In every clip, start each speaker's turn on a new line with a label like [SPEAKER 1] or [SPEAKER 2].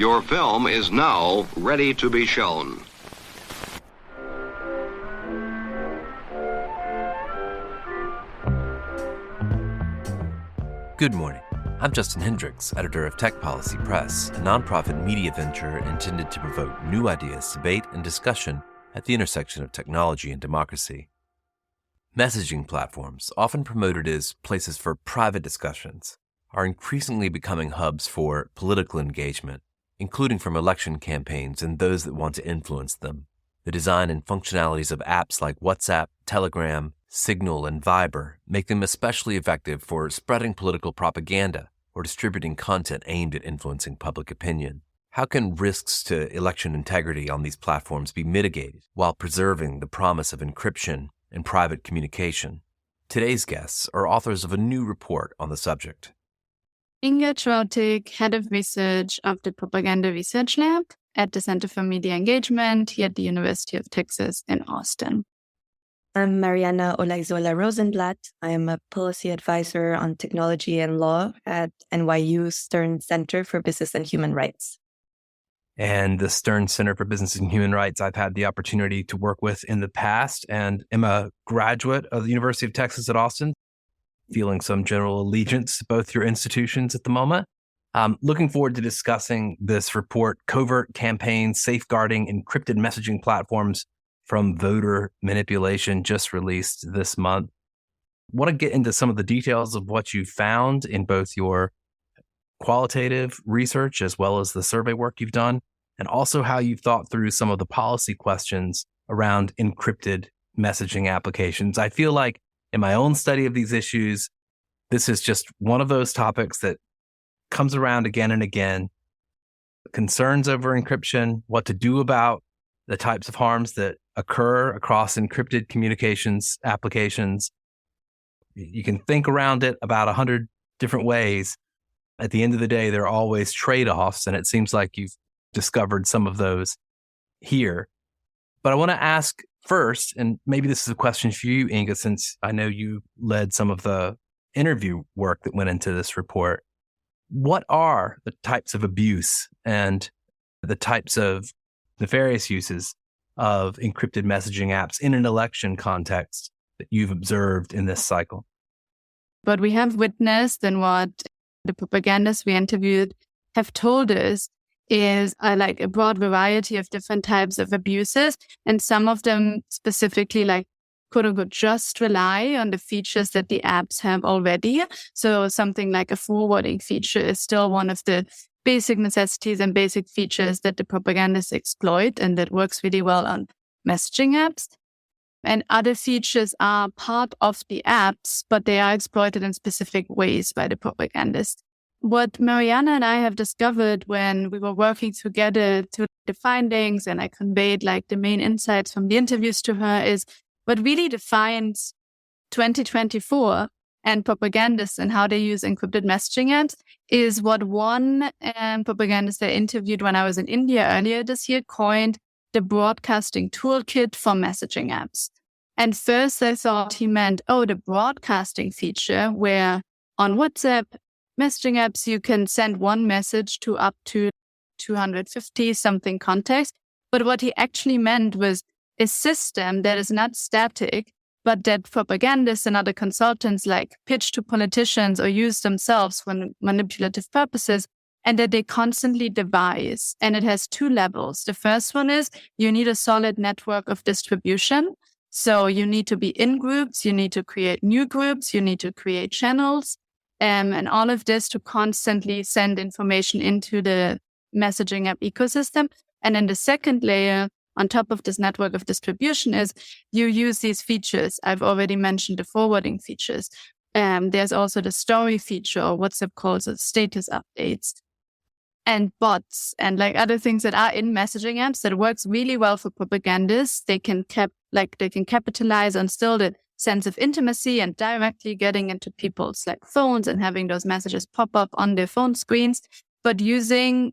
[SPEAKER 1] Your film is now ready to be shown.
[SPEAKER 2] Good morning. I'm Justin Hendricks, editor of Tech Policy Press, a nonprofit media venture intended to provoke new ideas, debate, and discussion at the intersection of technology and democracy. Messaging platforms, often promoted as places for private discussions, are increasingly becoming hubs for political engagement, including from election campaigns and those that want to influence them. The design and functionalities of apps like WhatsApp, Telegram, Signal, and Viber make them especially effective for spreading political propaganda or distributing content aimed at influencing public opinion. How can risks to election integrity on these platforms be mitigated while preserving the promise of encryption and private communication? Today's guests are authors of a new report on the subject.
[SPEAKER 3] Inga Trautig, Head of Research of the Propaganda Research Lab at the Center for Media Engagement here at the University of Texas in Austin.
[SPEAKER 4] I'm Mariana Olaizola Rosenblatt. I am a policy advisor on technology and law at NYU Stern Center for Business and Human Rights.
[SPEAKER 5] And the Stern Center for Business and Human Rights I've had the opportunity to work with in the past, and am a graduate of the University of Texas at Austin, feeling some general allegiance to both your institutions at the moment. Looking forward to discussing this report, Covert Campaigns Safeguarding Encrypted Messaging Platforms from Voter Manipulation, just released this month. Want to get into some of the details of what you found in both your qualitative research as well as the survey work you've done, and also how you've thought through some of the policy questions around encrypted messaging applications. I feel like in my own study of these issues, this is just one of those topics that comes around again and again. Concerns over encryption, what to do about the types of harms that occur across encrypted communications applications. You can think around it about 100 different ways. At the end of the day, there are always trade-offs, and it seems like you've discovered some of those here. But I want to ask first, and maybe this is a question for you, Inga, since I know you led some of the interview work that went into this report. What are the types of abuse and the types of nefarious uses of encrypted messaging apps in an election context that you've observed in this cycle?
[SPEAKER 3] What we have witnessed and what the propagandists we interviewed have told us is a broad variety of different types of abuses, and some of them specifically quote unquote just rely on the features that the apps have already. So something like a forwarding feature is still one of the basic necessities and basic features that the propagandists exploit, and that works really well on messaging apps. And other features are part of the apps, but they are exploited in specific ways by the propagandists. What Mariana and I have discovered when we were working together to the findings, and I conveyed the main insights from the interviews to her, is what really defines 2024 and propagandists and how they use encrypted messaging apps is what one propagandist I interviewed when I was in India earlier this year coined the broadcasting toolkit for messaging apps. And first I thought he meant, the broadcasting feature where on WhatsApp messaging apps you can send one message to up to 250 something contacts. But what he actually meant was a system that is not static, but that propagandists and other consultants pitch to politicians or use themselves for manipulative purposes, and that they constantly devise. And it has two levels. The first one is you need a solid network of distribution. So you need to be in groups, you need to create new groups, you need to create channels, and all of this to constantly send information into the messaging app ecosystem. And then the second layer on top of this network of distribution is you use these features. I've already mentioned the forwarding features. There's also the story feature, or WhatsApp calls it status updates, and bots and other things that are in messaging apps that works really well for propagandists. They can capitalize on still the sense of intimacy and directly getting into people's phones and having those messages pop up on their phone screens, but using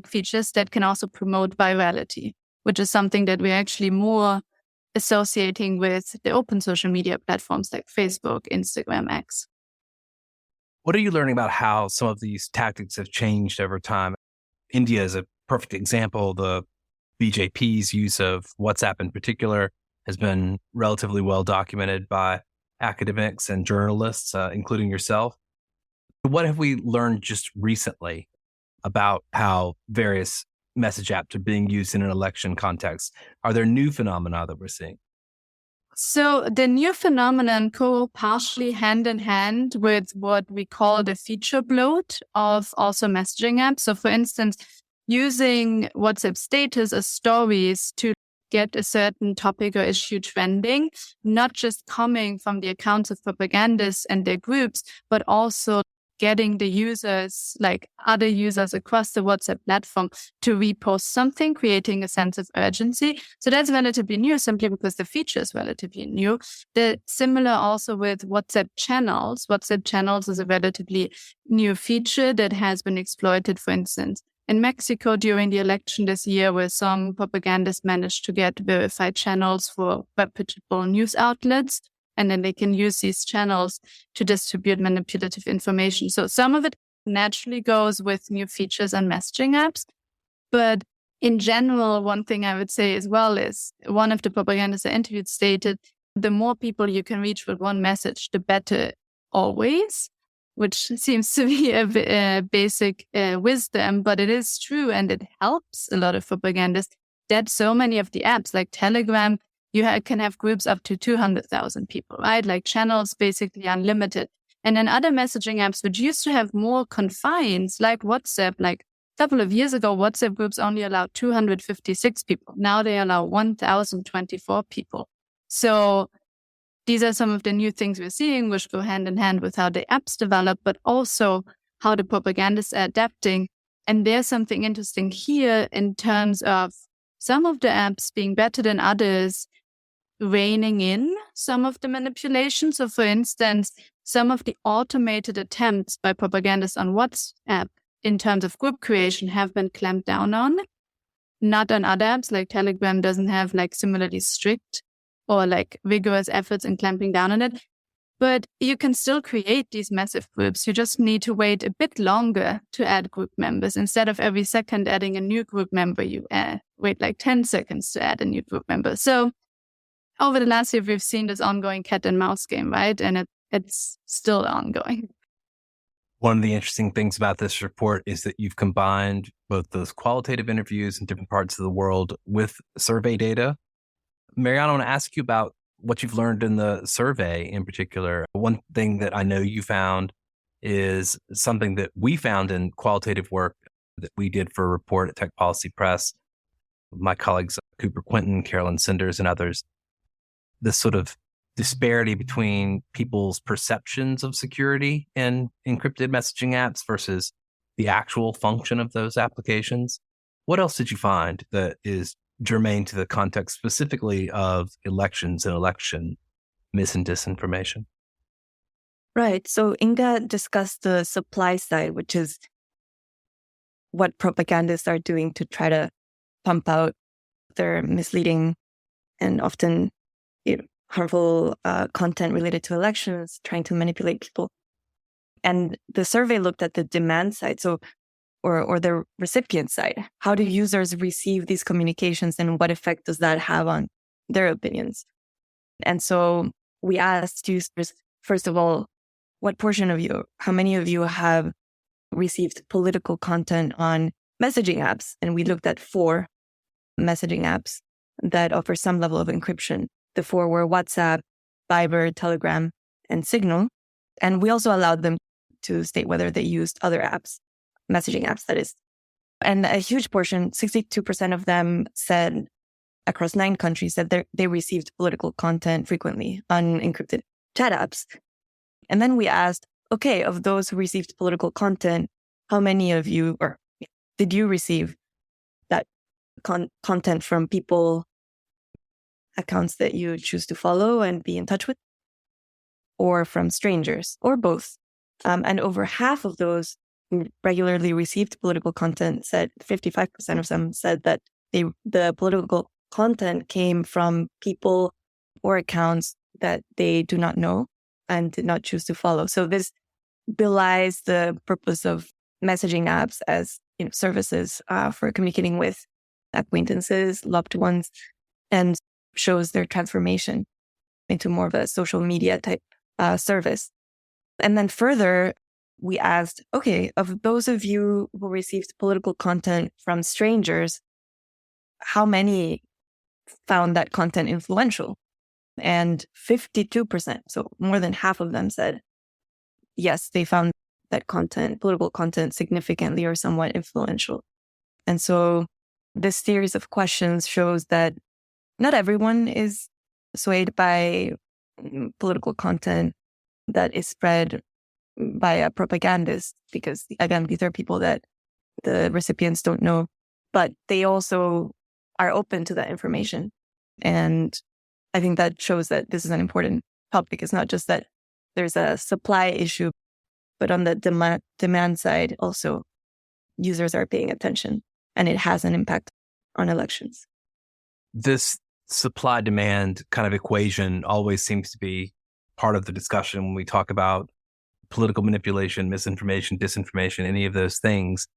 [SPEAKER 3] features that can also promote virality, which is something that we're actually more associating with the open social media platforms like Facebook, Instagram, X.
[SPEAKER 5] What are you learning about how some of these tactics have changed over time? India is a perfect example. The BJP's use of WhatsApp in particular has been relatively well documented by academics and journalists, including yourself. What have we learned just recently about how various message apps are being used in an election context? Are there new phenomena that we're seeing?
[SPEAKER 3] So the new phenomenon go partially hand in hand with what we call the feature bloat of also messaging apps. So for instance, using WhatsApp status as stories to get a certain topic or issue trending, not just coming from the accounts of propagandists and their groups, but also getting the users, like other users across the WhatsApp platform, to repost something, creating a sense of urgency. So that's relatively new, simply because the feature is relatively new. Similar also with WhatsApp channels. WhatsApp channels is a relatively new feature that has been exploited, for instance, in Mexico during the election this year, where some propagandists managed to get verified channels for reputable news outlets. And then they can use these channels to distribute manipulative information. So some of it naturally goes with new features and messaging apps. But in general, one thing I would say as well is one of the propagandists I interviewed stated, the more people you can reach with one message, the better always, which seems to be a basic wisdom, but it is true. And it helps a lot of propagandists that so many of the apps like Telegram, you can have groups up to 200,000 people, right? Like channels, basically unlimited. And then other messaging apps, which used to have more confines, like WhatsApp, like a couple of years ago, WhatsApp groups only allowed 256 people. Now they allow 1,024 people. So these are some of the new things we're seeing, which go hand in hand with how the apps develop, but also how the propagandists are adapting. And there's something interesting here in terms of some of the apps being better than others, reining in some of the manipulation. So for instance, some of the automated attempts by propagandists on WhatsApp in terms of group creation have been clamped down on. Not on other apps, like Telegram doesn't have like similarly strict or like vigorous efforts in clamping down on it. But you can still create these massive groups. You just need to wait a bit longer to add group members. Instead of every second adding a new group member, you wait like 10 seconds to add a new group member. So over the last year, we've seen this ongoing cat and mouse game, right? And it's still ongoing.
[SPEAKER 5] One of the interesting things about this report is that you've combined both those qualitative interviews in different parts of the world with survey data. Mariana, I want to ask you about what you've learned in the survey in particular. One thing that I know you found is something that we found in qualitative work that we did for a report at Tech Policy Press. My colleagues, Cooper Quinton, Carolyn Sanders, and others, this sort of disparity between people's perceptions of security in encrypted messaging apps versus the actual function of those applications. What else did you find that is germane to the context specifically of elections and election mis and disinformation?
[SPEAKER 4] Right. So Inga discussed the supply side, which is what propagandists are doing to try to pump out their misleading and often harmful content related to elections, trying to manipulate people. And the survey looked at the demand side, or the recipient side. How do users receive these communications, and what effect does that have on their opinions? And so we asked users, first of all, what portion of you, how many of you have received political content on messaging apps? And we looked at 4 messaging apps that offer some level of encryption. The 4 were WhatsApp, Viber, Telegram, and Signal. And we also allowed them to state whether they used other apps, messaging apps, that is. And a huge portion, 62% of them said, across 9 countries, that they received political content frequently on encrypted chat apps. And then we asked, okay, of those who received political content, how many of you, or did you receive that content from people, accounts that you choose to follow and be in touch with, or from strangers, or both? And over half of those who regularly received political content said, 55% of them said that the political content came from people or accounts that they do not know and did not choose to follow. So this belies the purpose of messaging apps as services for communicating with acquaintances, loved ones, and shows their transformation into more of a social media type service. And then further, we asked, okay, of those of you who received political content from strangers, how many found that content influential? And 52%, so more than half of them said, yes, they found that political content, significantly or somewhat influential. And so this series of questions shows that not everyone is swayed by political content that is spread by a propagandist, because again, these are people that the recipients don't know, but they also are open to that information. And I think that shows that this is an important topic. It's not just that there's a supply issue, but on the demand side, also users are paying attention, and it has an impact on elections.
[SPEAKER 5] This supply-demand kind of equation always seems to be part of the discussion when we talk about political manipulation, misinformation, disinformation, any of those things.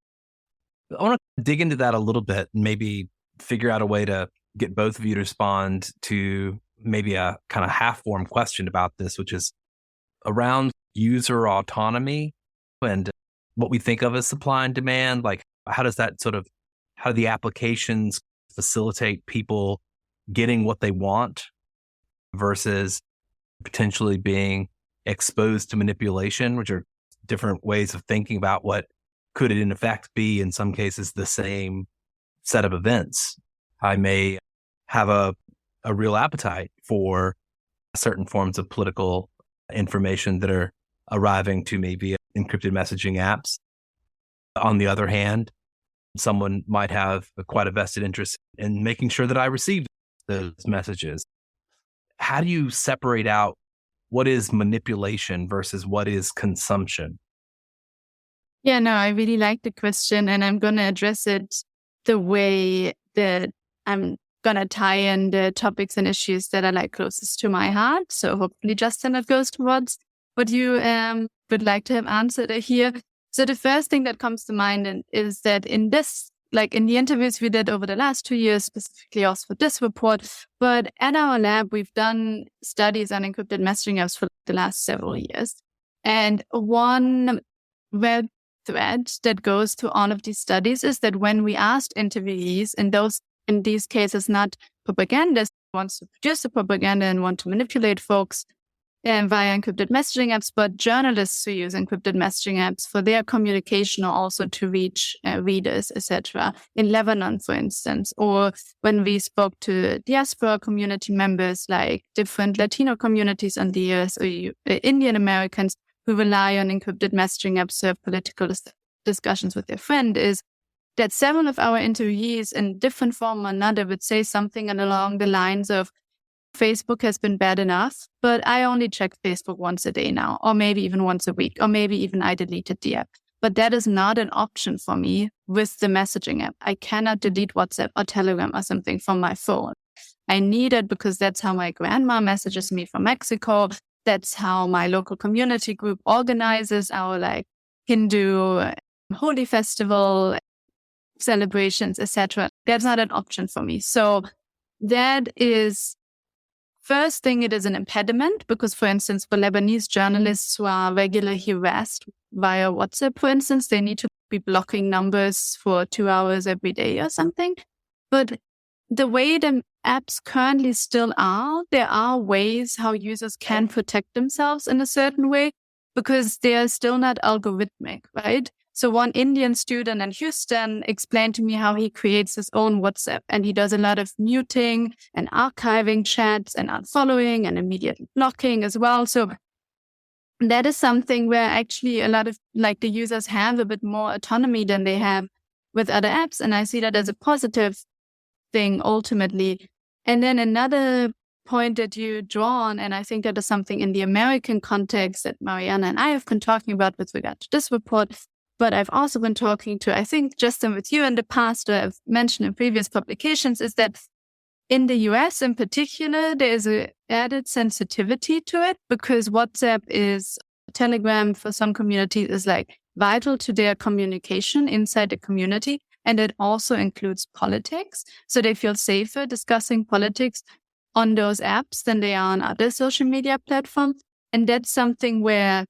[SPEAKER 5] I want to dig into that a little bit and maybe figure out a way to get both of you to respond to maybe a kind of half-formed question about this, which is around user autonomy and what we think of as supply and demand. Like, how do the applications facilitate people getting what they want versus potentially being exposed to manipulation, which are different ways of thinking about what could it in effect be, in some cases, the same set of events. I may have a real appetite for certain forms of political information that are arriving to me via encrypted messaging apps. On the other hand, someone might have quite a vested interest in making sure that I receive those messages. How do you separate out what is manipulation versus what is consumption?
[SPEAKER 3] Yeah, no, I really like the question, and I'm going to address it the way that I'm going to tie in the topics and issues that are like closest to my heart. So hopefully, Justin, it goes towards what you would like to have answered here. So the first thing that comes to mind is that in this, like in the interviews we did over the last 2 years, specifically also for this report, but at our lab, we've done studies on encrypted messaging apps for the last several years. And one web thread that goes to all of these studies is that when we asked interviewees, in these cases, not propagandists who wants to produce the propaganda and want to manipulate folks via encrypted messaging apps, but journalists who use encrypted messaging apps for their communication or also to reach readers, etc. In Lebanon, for instance, or when we spoke to diaspora community members like different Latino communities in the US or Indian Americans who rely on encrypted messaging apps to have political discussions with their friend, is that several of our interviewees in different form or another would say something along the lines of, Facebook has been bad enough, but I only check Facebook once a day now, or maybe even once a week, or maybe even I deleted the app. But that is not an option for me with the messaging app. I cannot delete WhatsApp or Telegram or something from my phone. I need it because that's how my grandma messages me from Mexico. That's how my local community group organizes our like Hindu holy festival celebrations, etc. That's not an option for me. So that is, first thing, it is an impediment because, for instance, for Lebanese journalists who are regularly harassed via WhatsApp, for instance, they need to be blocking numbers for 2 hours every day or something. But the way the apps currently still are, there are ways how users can protect themselves in a certain way because they are still not algorithmic, right? So one Indian student in Houston explained to me how he creates his own WhatsApp and he does a lot of muting and archiving chats and unfollowing and immediately blocking as well. So that is something where actually a lot of like the users have a bit more autonomy than they have with other apps. And I see that as a positive thing ultimately. And then another point that you draw on, and I think that is something in the American context that Mariana and I have been talking about with regard to this report, but I've also been talking to, I think, Justin, with you in the past, or I've mentioned in previous publications, is that in the US in particular, there is an added sensitivity to it because WhatsApp is, Telegram for some communities is like vital to their communication inside the community. And it also includes politics. So they feel safer discussing politics on those apps than they are on other social media platforms. And that's something where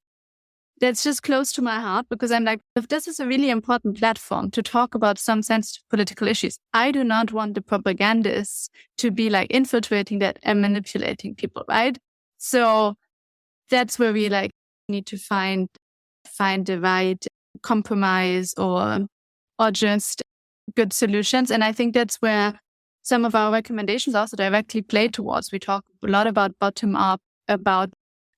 [SPEAKER 3] that's just close to my heart, because I'm like, if this is a really important platform to talk about some sensitive political issues, I do not want the propagandists to be like infiltrating that and manipulating people, right? So that's where we like need to find the right compromise or just good solutions. And I think that's where some of our recommendations also directly play towards. We talk a lot about bottom up, about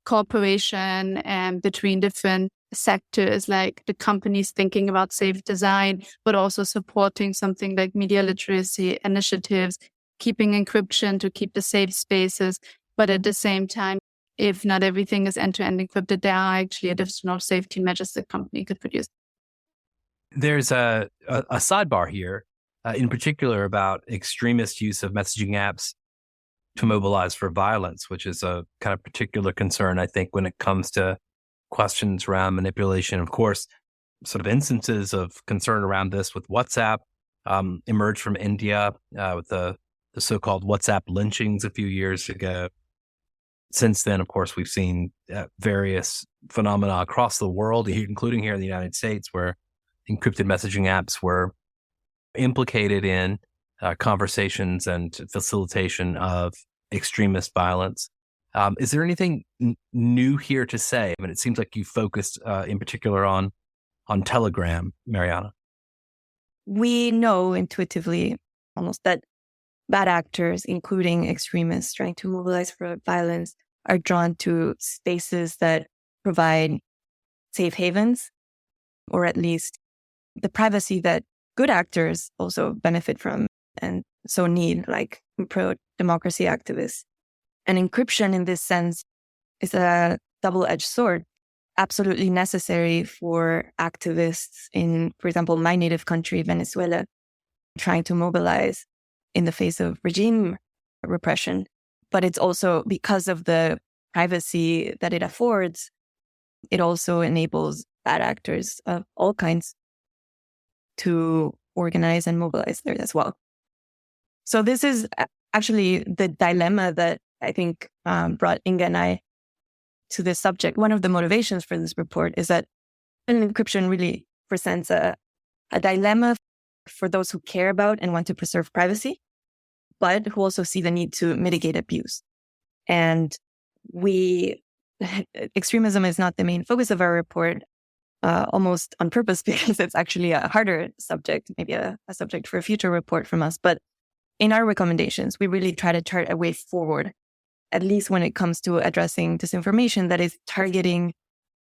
[SPEAKER 3] cooperation and between different sectors, like the companies thinking about safe design, but also supporting something like media literacy initiatives, keeping encryption to keep the safe spaces. But at the same time, if not everything is end-to-end encrypted, there are actually additional safety measures the company could produce.
[SPEAKER 5] There's a sidebar here, in particular about extremist use of messaging apps to mobilize for violence, which is a kind of particular concern, I think, when it comes to questions around manipulation. Of course, sort of instances of concern around this with WhatsApp emerged from India with the so-called WhatsApp lynchings a few years ago. Since then, of course, we've seen various phenomena across the world, including here in the United States, where encrypted messaging apps were implicated in conversations and facilitation of extremist violence. Is there anything new here to say? I mean, it seems like you focused in particular on Telegram, Mariana.
[SPEAKER 4] We know intuitively almost that bad actors, including extremists trying to mobilize for violence, are drawn to spaces that provide safe havens, or at least the privacy that good actors also benefit from and so need, like pro-democracy activists. And encryption in this sense is a double-edged sword, absolutely necessary for activists in, for example, my native country, Venezuela, trying to mobilize in the face of regime repression. But it's also, because of the privacy that it affords, it also enables bad actors of all kinds to organize and mobilize there as well. So this is actually the dilemma that I think brought Inga and I to this subject. One of the motivations for this report is that encryption really presents a dilemma for those who care about and want to preserve privacy, but who also see the need to mitigate abuse. And extremism is not the main focus of our report, almost on purpose, because it's actually a harder subject, maybe a subject for a future report from us. But in our recommendations, we really try to chart a way forward, at least when it comes to addressing disinformation that is targeting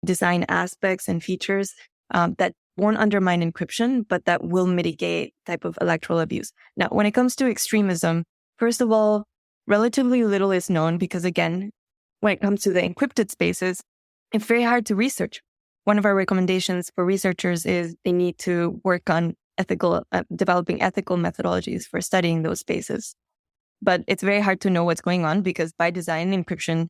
[SPEAKER 4] design aspects and features that won't undermine encryption, but that will mitigate type of electoral abuse. Now, when it comes to extremism, first of all, relatively little is known because, again, when it comes to the encrypted spaces, it's very hard to research. One of our recommendations for researchers is they need to work on developing ethical methodologies for studying those spaces. But it's very hard to know what's going on because by design, encryption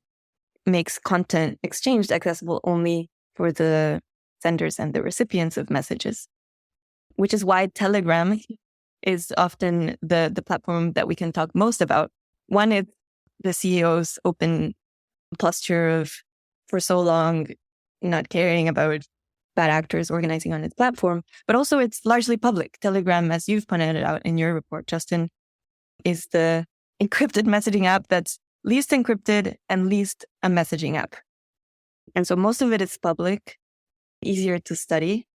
[SPEAKER 4] makes content exchanged accessible only for the senders and the recipients of messages, which is why Telegram is often the platform that we can talk most about. One is the CEO's open posture of, for so long, not caring about bad actors organizing on its platform, but also it's largely public. Telegram, as you've pointed out in your report, Justin, is the encrypted messaging app that's least encrypted and least a messaging app. And so most of it is public, easier to study.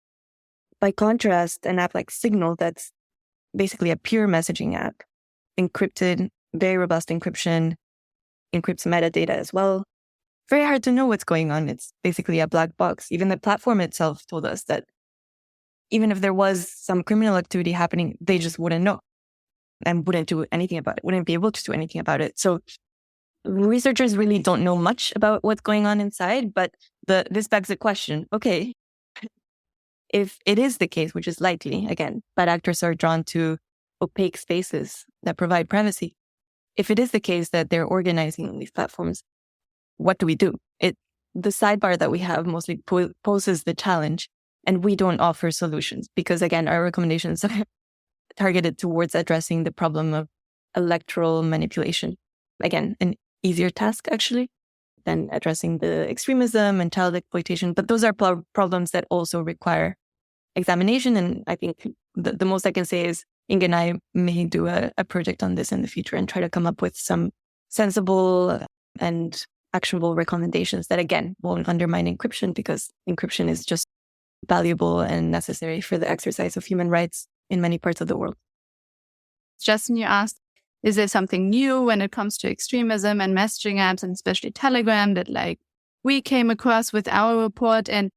[SPEAKER 4] By contrast, an app like Signal, that's basically a pure messaging app, encrypted, very robust encryption, encrypts metadata as well. Very hard to know what's going on. It's basically a black box. Even the platform itself told us that even if there was some criminal activity happening, they just wouldn't know and wouldn't do anything about it, wouldn't be able to do anything about it. So researchers really don't know much about what's going on inside, but this begs the question, okay, if it is the case, which is likely, again, bad actors are drawn to opaque spaces that provide privacy. If it is the case that they're organizing on these platforms, what do we do? The sidebar that we have mostly poses the challenge. And we don't offer solutions because, again, our recommendations are targeted towards addressing the problem of electoral manipulation. Again, an easier task, actually, than addressing the extremism and child exploitation. But those are problems that also require examination. And I think the most I can say is Inga and I may do a project on this in the future and try to come up with some sensible and actionable recommendations that, again, won't undermine encryption, because encryption is just valuable and necessary for the exercise of human rights in many parts of the world.
[SPEAKER 3] Justin, you asked, is there something new when it comes to extremism and messaging apps, and especially Telegram, that we came across with our report? And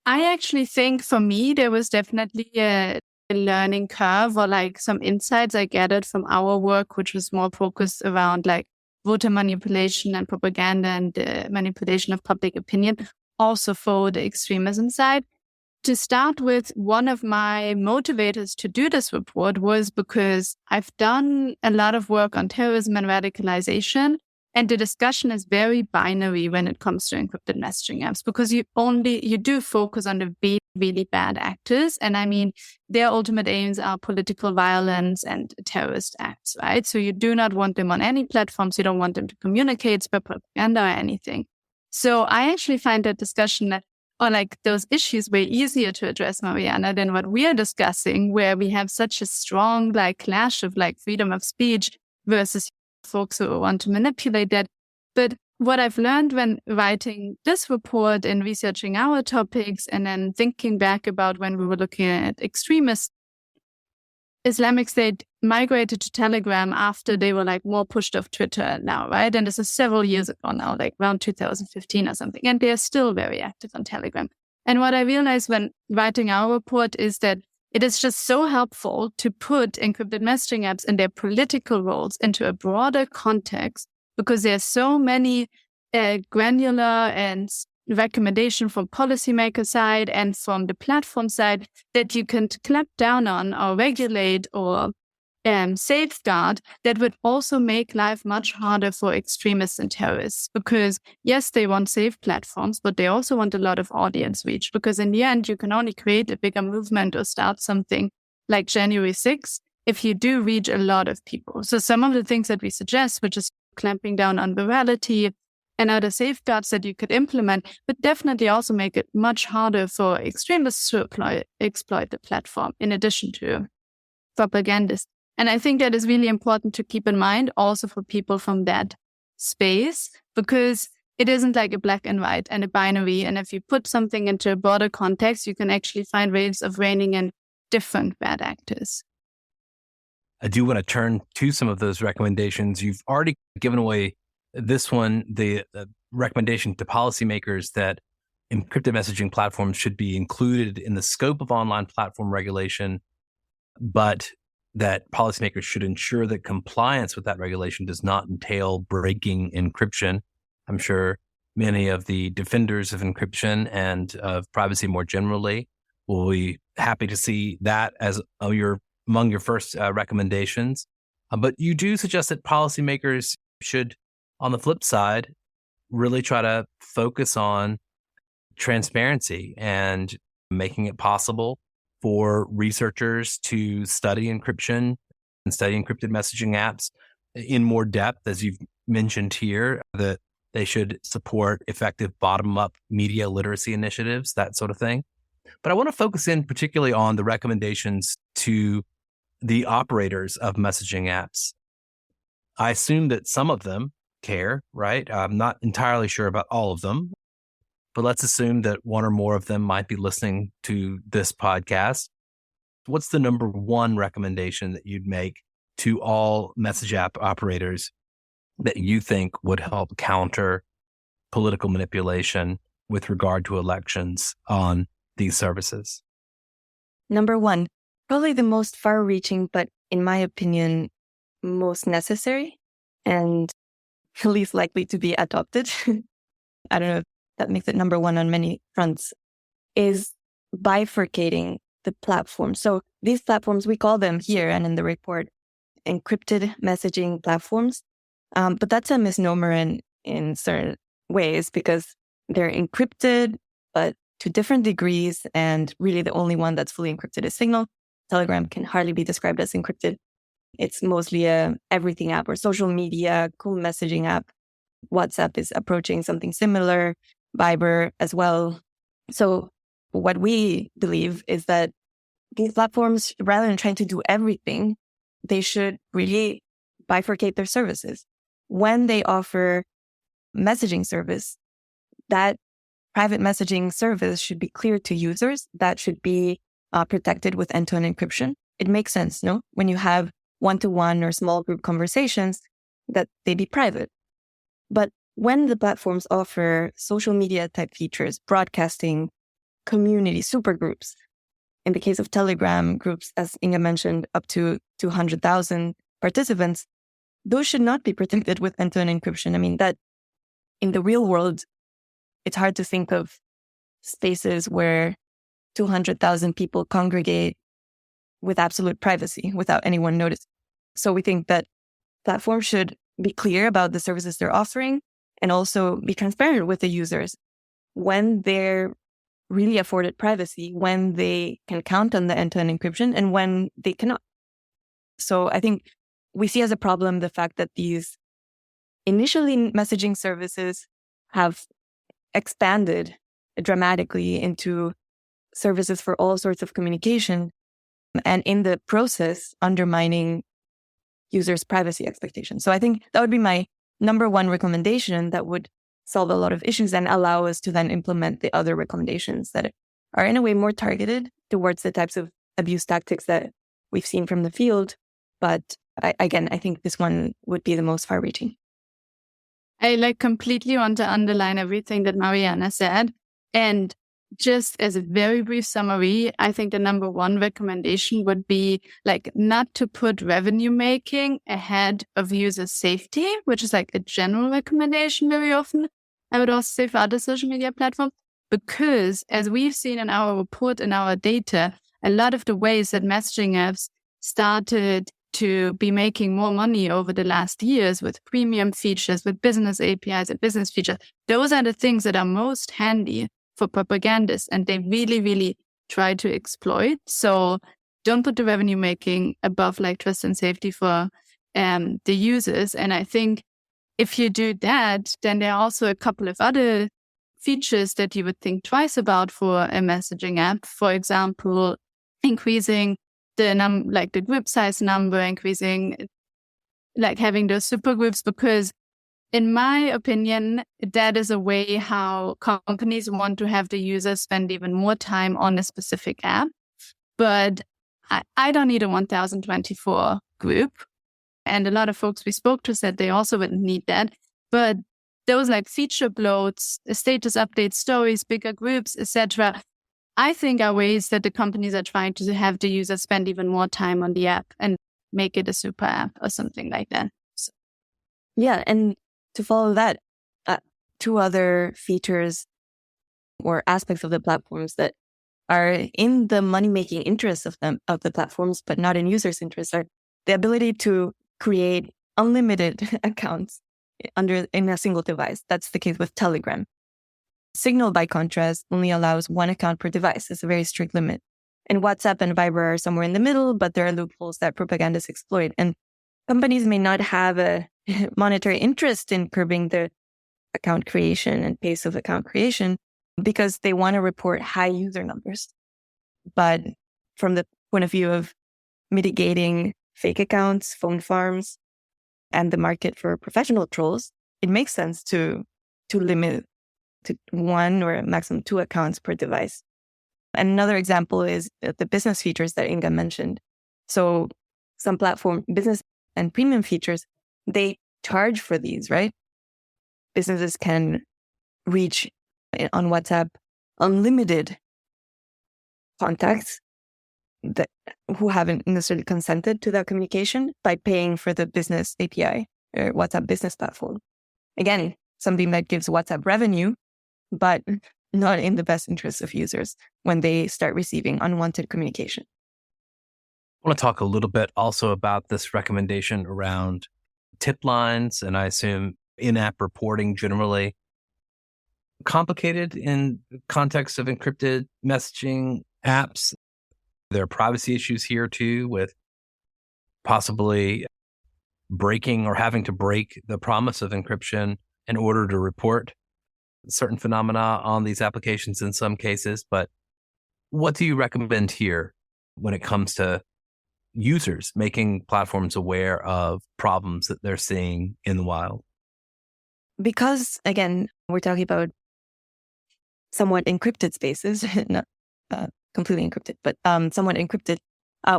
[SPEAKER 3] I actually think for me, there was definitely a learning curve, or some insights I gathered from our work, which was more focused around voter manipulation and propaganda and manipulation of public opinion, also for the extremism side. To start with, one of my motivators to do this report was because I've done a lot of work on terrorism and radicalization, and the discussion is very binary when it comes to encrypted messaging apps, because you do focus on the really, really bad actors. And I mean, their ultimate aims are political violence and terrorist acts, right? So you do not want them on any platforms. You don't want them to communicate, spread propaganda or anything. So I actually find that discussion or those issues way easier to address, Mariana, than what we are discussing, where we have such a strong clash of freedom of speech versus folks who want to manipulate that. But what I've learned when writing this report and researching our topics, and then thinking back about when we were looking at extremists, Islamic State migrated to Telegram after they were more pushed off Twitter now, right? And this is several years ago now, around 2015 or something. And they're still very active on Telegram. And what I realized when writing our report is that it is just so helpful to put encrypted messaging apps and their political roles into a broader context, because there's so many granular and recommendation from policymaker side and from the platform side that you can clamp down on or regulate or safeguard, that would also make life much harder for extremists and terrorists. Because yes, they want safe platforms, but they also want a lot of audience reach, because in the end, you can only create a bigger movement or start something like January 6th if you do reach a lot of people. So some of the things that we suggest, which is clamping down on virality and other safeguards that you could implement, but definitely also make it much harder for extremists to exploit the platform, in addition to propagandists. And I think that is really important to keep in mind also for people from that space, because it isn't like a black and white and a binary. And if you put something into a broader context, you can actually find ways of reining in different bad actors.
[SPEAKER 5] I do want to turn to some of those recommendations. You've already given away this one, the recommendation to policymakers that encrypted messaging platforms should be included in the scope of online platform regulation, but that policymakers should ensure that compliance with that regulation does not entail breaking encryption. I'm sure many of the defenders of encryption and of privacy more generally will be happy to see that as among your first recommendations. But you do suggest that policymakers should, on the flip side, really try to focus on transparency and making it possible for researchers to study encryption and study encrypted messaging apps in more depth, as you've mentioned here, that they should support effective bottom-up media literacy initiatives, that sort of thing. But I want to focus in particularly on the recommendations to the operators of messaging apps. I assume that some of them care, right? I'm not entirely sure about all of them, but let's assume that one or more of them might be listening to this podcast. What's the number one recommendation that you'd make to all message app operators that you think would help counter political manipulation with regard to elections on these services?
[SPEAKER 4] Number one, probably the most far-reaching, but in my opinion, most necessary and least likely to be adopted. I don't know if that makes it number one on many fronts, is bifurcating the platform. So these platforms, we call them here and in the report, encrypted messaging platforms. But that's a misnomer in certain ways, because they're encrypted, but to different degrees. And really the only one that's fully encrypted is Signal. Telegram can hardly be described as encrypted. It's mostly a everything app or social media, cool messaging app. WhatsApp is approaching something similar, Viber as well. So what we believe is that these platforms, rather than trying to do everything, they should really bifurcate their services. When they offer messaging service, that private messaging service should be clear to users. That should be protected with end-to-end encryption. It makes sense, no? When you have one-to-one or small group conversations, that they be private. But when the platforms offer social media type features, broadcasting, community, super groups, in the case of Telegram groups, as Inga mentioned, up to 200,000 participants, those should not be protected with end-to-end encryption. I mean, that in the real world, it's hard to think of spaces where 200,000 people congregate with absolute privacy without anyone noticing. So we think that platforms should be clear about the services they're offering and also be transparent with the users when they're really afforded privacy, when they can count on the end-to-end encryption and when they cannot. So I think we see as a problem the fact that these initially messaging services have expanded dramatically into services for all sorts of communication, and in the process undermining users' privacy expectations. So I think that would be my number one recommendation that would solve a lot of issues and allow us to then implement the other recommendations that are in a way more targeted towards the types of abuse tactics that we've seen from the field. But I think this one would be the most far-reaching.
[SPEAKER 3] I completely want to underline everything that Mariana said. And just as a very brief summary, I think the number one recommendation would be not to put revenue making ahead of user safety, which is a general recommendation very often. I would also say for other social media platforms, because as we've seen in our report and our data, a lot of the ways that messaging apps started to be making more money over the last years with premium features, with business APIs and business features, those are the things that are most handy for propagandists, and they really, really try to exploit. So don't put the revenue making above trust and safety for the users. And I think if you do that, then there are also a couple of other features that you would think twice about for a messaging app. For example, increasing the group size number, increasing having those super groups, because in my opinion, that is a way how companies want to have the users spend even more time on a specific app. But I don't need a 1024 group. And a lot of folks we spoke to said they also wouldn't need that. But those feature bloats, status updates, stories, bigger groups, etc., I think are ways that the companies are trying to have the users spend even more time on the app and make it a super app or something like that. So.
[SPEAKER 4] Yeah, and to follow that, two other features or aspects of the platforms that are in the money-making interests of the platforms, but not in users' interests, are the ability to create unlimited accounts in a single device. That's the case with Telegram. Signal, by contrast, only allows one account per device. It's a very strict limit. And WhatsApp and Viber are somewhere in the middle, but there are loopholes that propagandists exploit. And companies may not have a monetary interest in curbing the account creation and pace of account creation because they want to report high user numbers. But from the point of view of mitigating fake accounts, phone farms, and the market for professional trolls, it makes sense to limit to one or maximum two accounts per device. And another example is the business features that Inga mentioned. So some platform business and premium features, they charge for these, right? Businesses can reach on WhatsApp unlimited contacts who haven't necessarily consented to that communication by paying for the business API or WhatsApp business platform. Again, something that gives WhatsApp revenue, but not in the best interest of users when they start receiving unwanted communication.
[SPEAKER 5] I want to talk a little bit also about this recommendation around tip lines, and I assume in-app reporting generally. complicated in the context of encrypted messaging apps. There are privacy issues here too, with possibly breaking or having to break the promise of encryption in order to report certain phenomena on these applications in some cases. But what do you recommend here when it comes to users making platforms aware of problems that they're seeing in the wild?
[SPEAKER 4] Because, again, we're talking about somewhat encrypted spaces, not completely encrypted, but somewhat encrypted,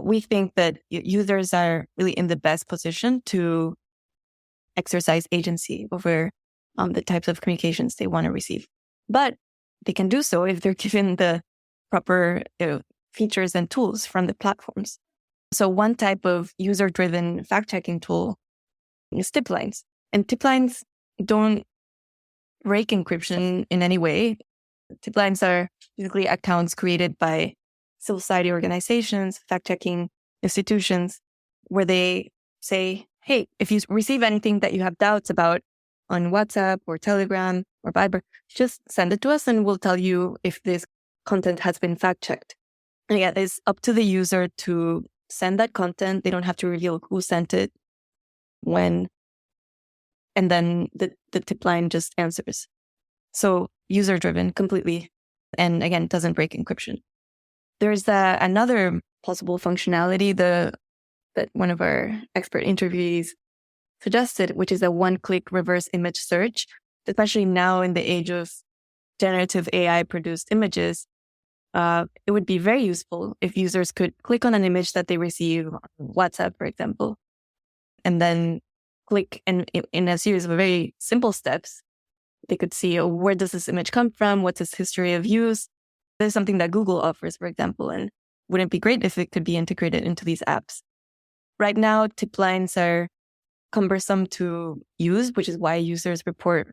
[SPEAKER 4] we think that users are really in the best position to exercise agency over the types of communications they want to receive. But they can do so if they're given the proper features and tools from the platforms. So one type of user-driven fact-checking tool is tip lines. And tip lines don't break encryption in any way. Tip lines are basically accounts created by civil society organizations, fact-checking institutions, where they say, hey, if you receive anything that you have doubts about on WhatsApp or Telegram or Viber, just send it to us and we'll tell you if this content has been fact-checked. And again, it's up to the user to send that content. They don't have to reveal who sent it, when, and then the tip line just answers. So user-driven completely, and again, doesn't break encryption. There's another possible functionality that one of our expert interviewees suggested, which is a one-click reverse image search, especially now in the age of generative AI-produced images. It would be very useful if users could click on an image that they receive on WhatsApp, for example, and then click and in a series of very simple steps, they could see, where does this image come from? What's its history of use? There's something that Google offers, for example, and wouldn't it be great if it could be integrated into these apps? Right now, tip lines are cumbersome to use, which is why users report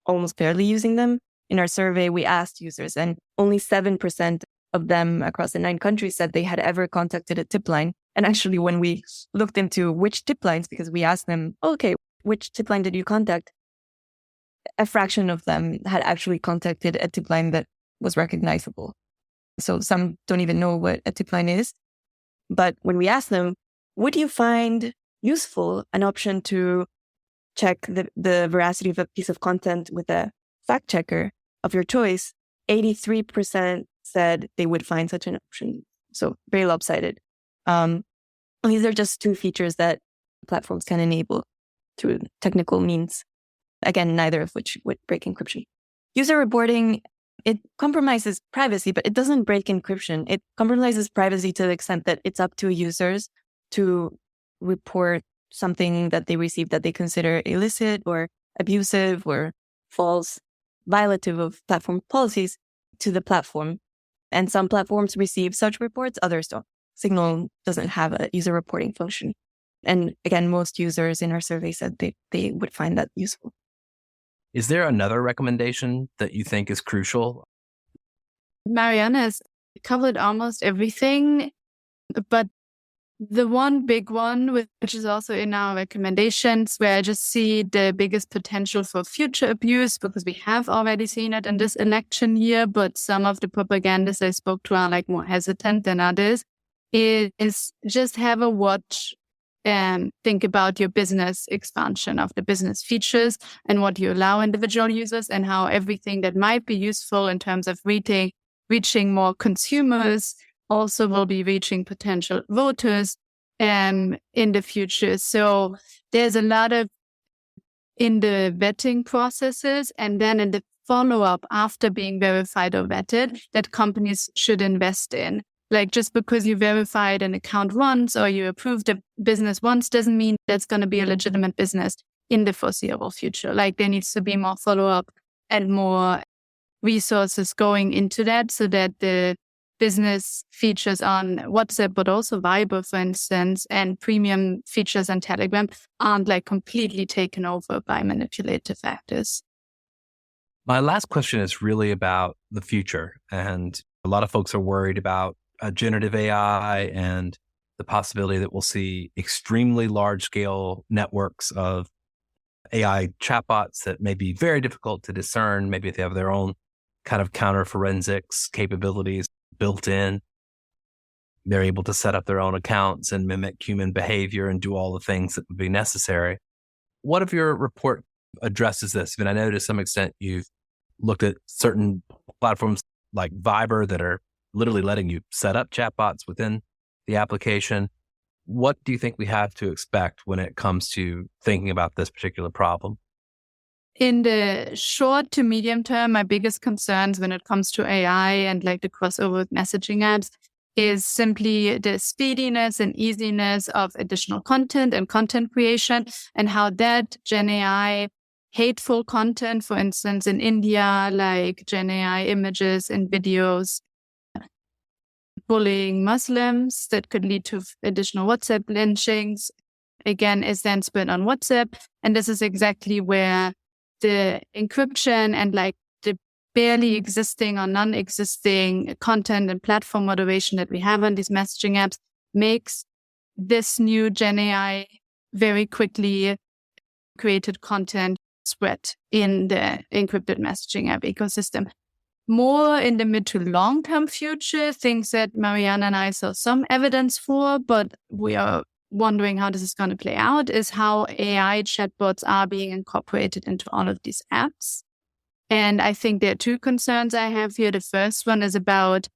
[SPEAKER 4] almost barely using them. In our survey, we asked users, and only 7% of them across the 9 countries said they had ever contacted a tip line. And actually, when we looked into which tip lines, because we asked them, okay, which tip line did you contact? A fraction of them had actually contacted a tip line that was recognizable. So some don't even know what a tip line is. But when we asked them, would you find useful an option to check the veracity of a piece of content with a fact checker of your choice, 83% said they would find such an option. So very lopsided. These are just 2 features that platforms can enable through technical means. Again, neither of which would break encryption. User reporting, it compromises privacy, but it doesn't break encryption. It compromises privacy to the extent that it's up to users to report something that they receive that they consider illicit or abusive or false, violative of platform policies to the platform. And some platforms receive such reports, others don't. Signal doesn't have a user reporting function. And again, most users in our survey said they would find that useful.
[SPEAKER 5] Is there another recommendation that you think is crucial?
[SPEAKER 3] Mariana has covered almost everything, but the one big one, which is also in our recommendations, where I just see the biggest potential for future abuse, because we have already seen it in this election year, but some of the propagandists I spoke to are like more hesitant than others, is just have a watch and think about your business expansion of the business features and what you allow individual users, and how everything that might be useful in terms of reaching more consumers also will be reaching potential voters in the future. So there's a lot of in the vetting processes and then in the follow-up after being verified or vetted that companies should invest in. Like, just because you verified an account once or you approved a business once doesn't mean that's going to be a legitimate business in the foreseeable future. Like, there needs to be more follow-up and more resources going into that so that the business features on WhatsApp, but also Viber, for instance, and premium features on Telegram aren't like completely taken over by manipulative actors.
[SPEAKER 5] My last question is really about the future. And a lot of folks are worried about generative AI and the possibility that we'll see extremely large scale networks of AI chatbots that may be very difficult to discern. Maybe they have their own kind of counter forensics capabilities built in. They're able to set up their own accounts and mimic human behavior and do all the things that would be necessary. What if your report addresses this? I mean, I know to some extent you've looked at certain platforms like Viber that are literally letting you set up chatbots within the application. What do you think we have to expect when it comes to thinking about this particular problem?
[SPEAKER 3] In the short to medium term, my biggest concerns when it comes to AI and like the crossover with messaging apps is simply the speediness and easiness of additional content and content creation, and how that Gen AI hateful content, for instance, in India, like Gen AI images and videos bullying Muslims that could lead to additional WhatsApp lynchings, again, is then spread on WhatsApp. And this is exactly where the encryption and like the barely existing or non-existing content and platform moderation that we have on these messaging apps makes this new Gen AI very quickly created content spread in the encrypted messaging app ecosystem. More in the mid to long-term future, things that Marianne and I saw some evidence for, but we are wondering how this is going to play out, is how AI chatbots are being incorporated into all of these apps. And I think there are two concerns I have here. The first one is about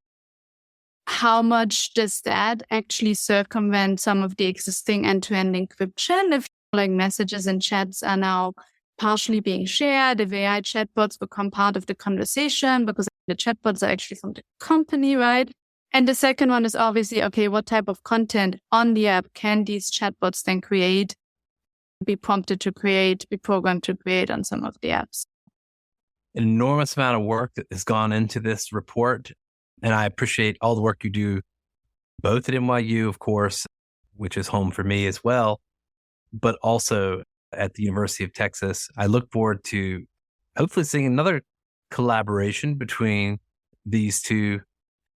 [SPEAKER 3] how much does that actually circumvent some of the existing end-to-end encryption? If like messages and chats are now partially being shared, if AI chatbots become part of the conversation because the chatbots are actually from the company, right? And the second one is obviously, okay, what type of content on the app can these chatbots then create, be prompted to create, be programmed to create on some of the apps?
[SPEAKER 5] An enormous amount of work that has gone into this report. And I appreciate all the work you do, both at NYU, of course, which is home for me as well, but also at the University of Texas. I look forward to hopefully seeing another collaboration between these two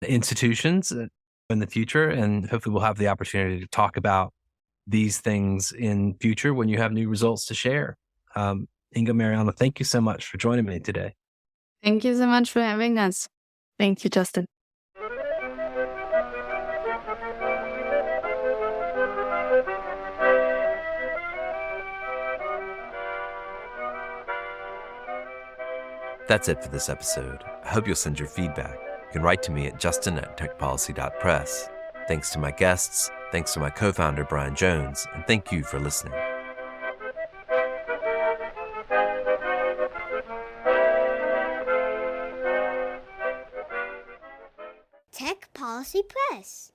[SPEAKER 5] institutions in the future. And hopefully we'll have the opportunity to talk about these things in future when you have new results to share. Inga, Mariana, thank you so much for joining me today.
[SPEAKER 3] Thank you so much for having us.
[SPEAKER 4] Thank you, Justin.
[SPEAKER 2] That's it for this episode. I hope you'll send your feedback. You can write to me at justin@techpolicy.press. Thanks to my guests, thanks to my co-founder, Brian Jones, and thank you for listening.
[SPEAKER 6] Tech Policy Press.